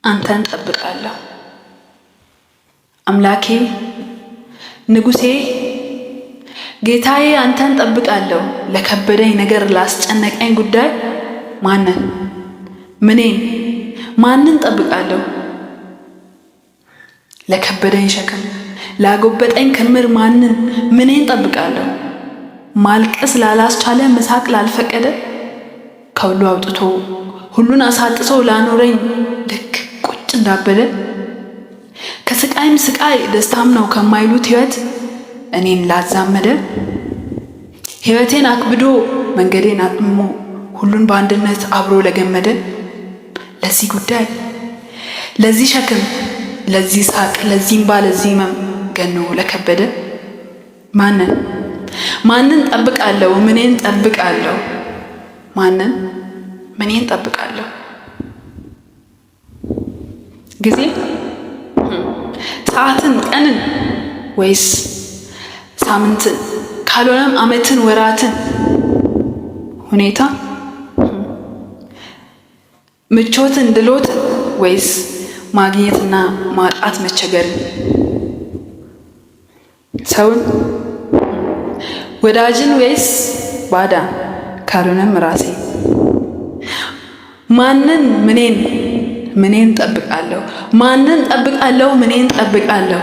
አንተን ጠብቃለሁ። አምላኬ ንጉሴ ጌታዬ አንተን ጠብቃለሁ። ለከበደኝ ነገር ላስጨነቀኝ ጉዳይ ማንን ጠብቃለሁ? ለከበደኝ ሸክም ላጎበጠኝ ክምር ምኔን ጠብቃለሁ? ማልቀስ ላላስቻለ መሳቅ ላልፈቀደ ከሁሉ አውጥቶ ሁሉን አሳጥቶ ላኖረኝ ልክ ቁጭ እንዳበደ ከስቃይም ስቃይ ደስታም ነው ከማይሉት ሕይወት እኔን ላዛመደ ሕይወቴን አክብዶ መንገዴን አጥምሞ ሁሉን በአንድነት አብሮ ለገመደ ለዚህ ጉዳይ ለዚህ ሸክም ለዚህ ሳቅ ለዚህ እንባ ለዚህ ሕመም ገኖ ለከበደ ማንን ጠብቃለሁ? ምኔን ጠብቃለሁ? ምኔን ጠብቃለሁ? ጊዜ ሰዓትን ቀንን ወይስ ሳምንትን ካልሆነም ዓመትን ወራትን ሁኔታ ምቾትን ድሎትን ወይስ ማግኘትና ማጣት መቸገርን ሰውን ወዳጅን ወይስ ባዳን ካልሆነም ራሴ ምኔን ጠብቃለሁ? ማንን ጠብቃለሁ? ምኔን ጠብቃለሁ?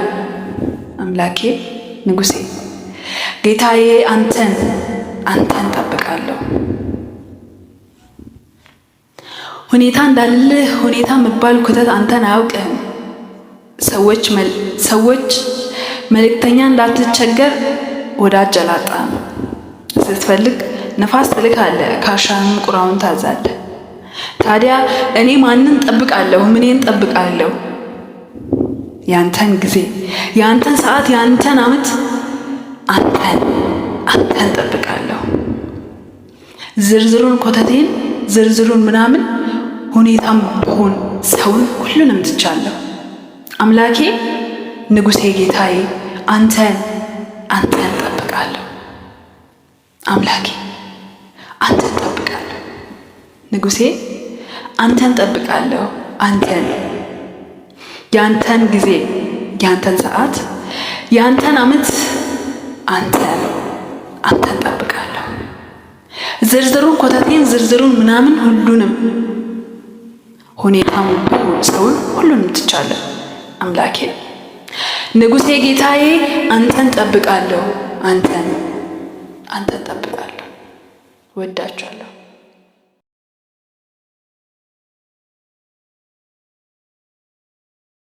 አምላኬ ንጉሴ ጌታዬ አንተን ጠብቃለሁ። ሁኔታ እንዳልልህ ሁኔታ መባል ኩተት አንተን አያውቅህም። ሰዎች መልእክተኛ እንዳትቸገር ወዳጅ አላጣም። ስትፈልግ ነፋስ ትልካለህ፣ ካሻህም ቁራውን ታዛለህ። ታዲያ እኔ ማንን ጠብቃለሁ? ምኔን ጠብቃለሁ? ያንተን ጊዜ፣ ያንተን ሰዓት፣ ያንተን ዓመት አንተን ጠብቃለሁ። ዝርዝሩን ኮተቴን ዝርዝሩን ምናምን ሁኔታም ብሆን ሰውን ሁሉንም ትቻለሁ። አምላኬ ንጉሴ ጌታዬ አንተን ጠብቃለሁ። አምላኬ አንተን ጠብቃለሁ። ንጉሴ አንተን ጠብቃለሁ። ያንተን ጊዜ፣ ያንተን ሰዓት፣ ያንተን ዓመት አንተን ጠብቃለሁ። ዝርዝሩን ኮተቴን ዝርዝሩን ምናምን ሁሉንም ሁኔታም ቢሆን ሰውን ሁሉንም ትቻለሁ። አምላኬ ንጉሴ ጌታዬ አንተን ጠብቃለሁ። አንተን ጠብቃለሁ። ወዳችኋለሁ።